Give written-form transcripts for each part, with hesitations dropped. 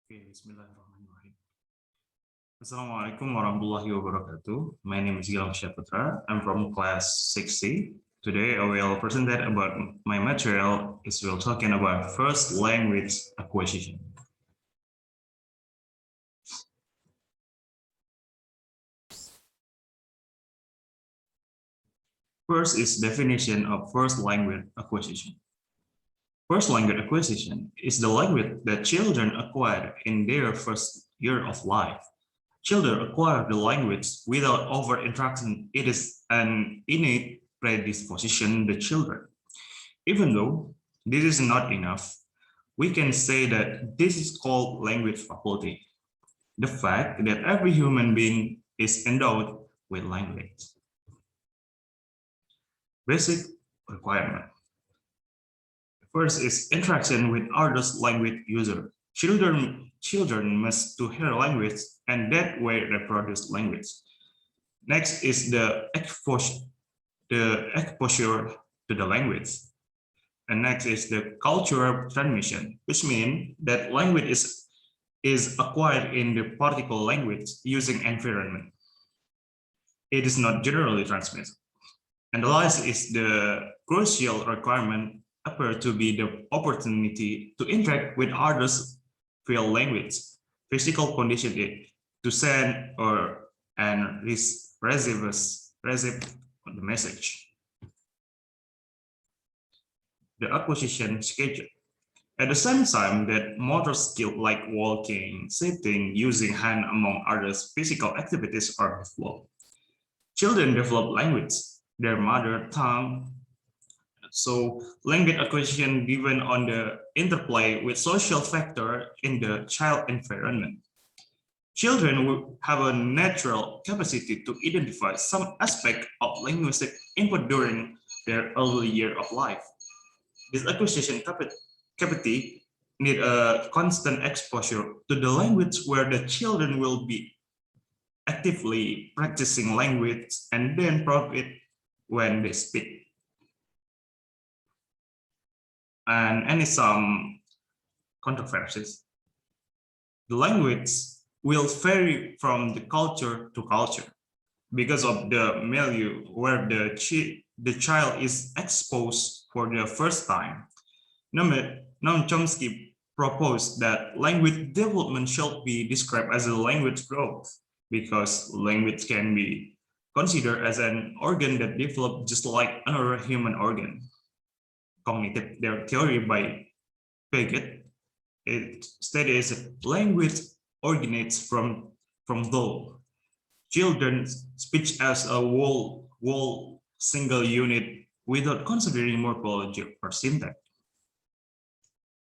Okay, Bismillahirrahmanirrahim. Assalamualaikum warahmatullahi wabarakatuh. My name is Gilang Syahputra. I'm from class 6C. Today I will present about my material is we'll talking about first language acquisition. First is definition of first language acquisition. First language acquisition is the language that children acquire in their first year of life. Children acquire the language without over interaction. It is an innate predisposition to children. Even though this is not enough, we can say that this is called language faculty. The fact that every human being is endowed with language. Basic requirement. First is interaction with others language user. Children must to hear language and that way reproduce language. Next is the exposure to the language. And next is the cultural transmission, which means that language is acquired in the particular language using environment. It is not generally transmitted. And the last is the crucial requirement appear to be the opportunity to interact with others via language, physical condition to send or and receive the message. The acquisition schedule. At the same time that motor skills like walking, sitting, using hand among others physical activities are developed. Children develop language, their mother tongue. So language acquisition given on the interplay with social factor in the child environment. Children will have a natural capacity to identify some aspect of linguistic input during their early year of life. This acquisition capacity need a constant exposure to the language where the children will be actively practicing language and then profit when they speak. And some controversies. The language will vary from the culture to culture because of the milieu where the child is exposed for the first time. Noam Chomsky proposed that language development should be described as a language growth because language can be considered as an organ that develops just like another human organ. Cognitive theory by Piaget, it studies language originates from though children's speech as a whole single unit without considering morphology or syntax.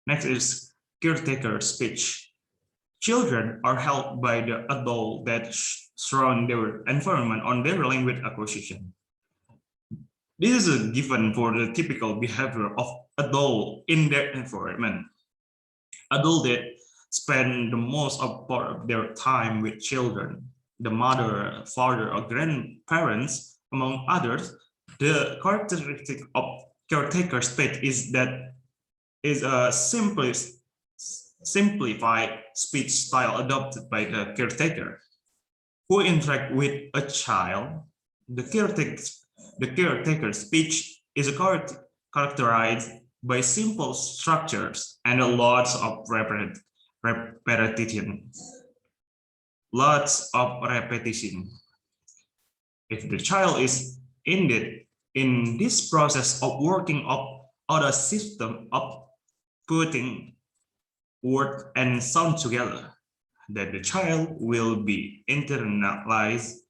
Next is caretaker speech. Children are helped by the adult that surround their environment on their language acquisition. This is a given for the typical behavior of adult in their environment. Adults that spend the most of part of their time with children, the mother, father, or grandparents, among others. The characteristic of caretaker speech is that is a simplified speech style adopted by the caretaker who interact with a child. The caretaker speech is characterized by simple structures and lots of repetition. If the child is indeed in this process of working up other system of putting word and sound together, that the child will be internalized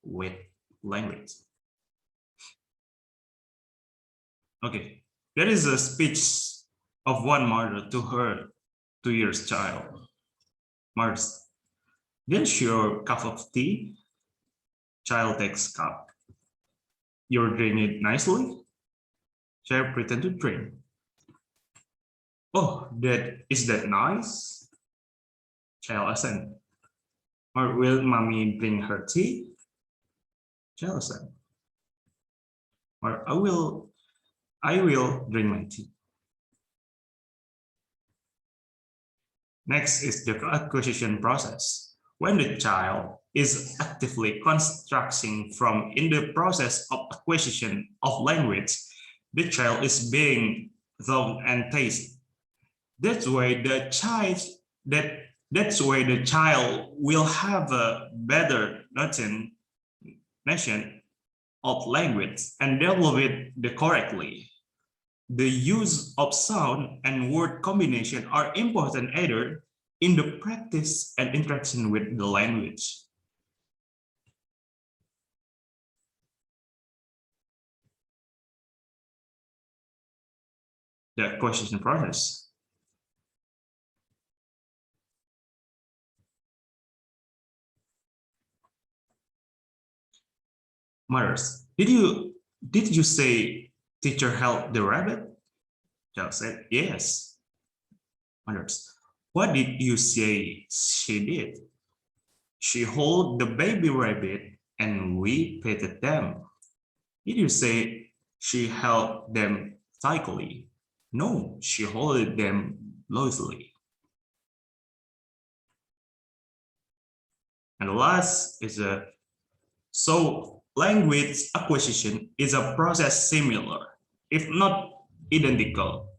with language. Okay, there is a speech of one mother to her 2-year child. Mars, there's your cup of tea. Child takes cup. You're drinking it nicely. Child pretend to drink. Oh, is that nice? Child assent. Or will mommy bring her tea? Child assent. Or I will drink my tea. Next is the acquisition process. When the child is actively constructing from in the process of acquisition of language, the child is being thought and tasted. That's why the child that's why the child will have a better notion of language and develop it correctly. The use of sound and word combination are important either in the practice and interaction with the language. The acquisition process. Mothers, did you say teacher held the rabbit? Child said yes. Mothers, what did you say she did? She held the baby rabbit and we petted them. Did you say she held them tightly? No, she held them loosely. And the last is so language acquisition is a process similar, if not identical,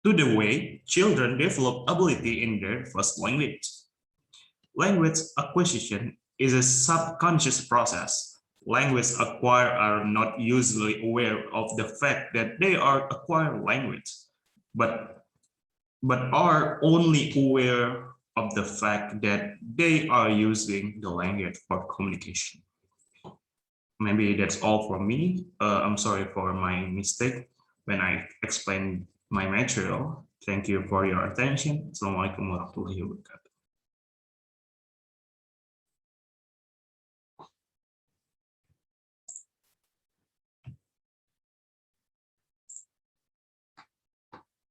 to the way children develop ability in their first language. Language acquisition is a subconscious process. Language acquirers are not usually aware of the fact that they are acquiring language, but are only aware of the fact that they are using the language for communication. Maybe that's all for me. I'm sorry for my mistake when I explained my material. Thank you for your attention. Assalamualaikum warahmatullahi wabarakatuh.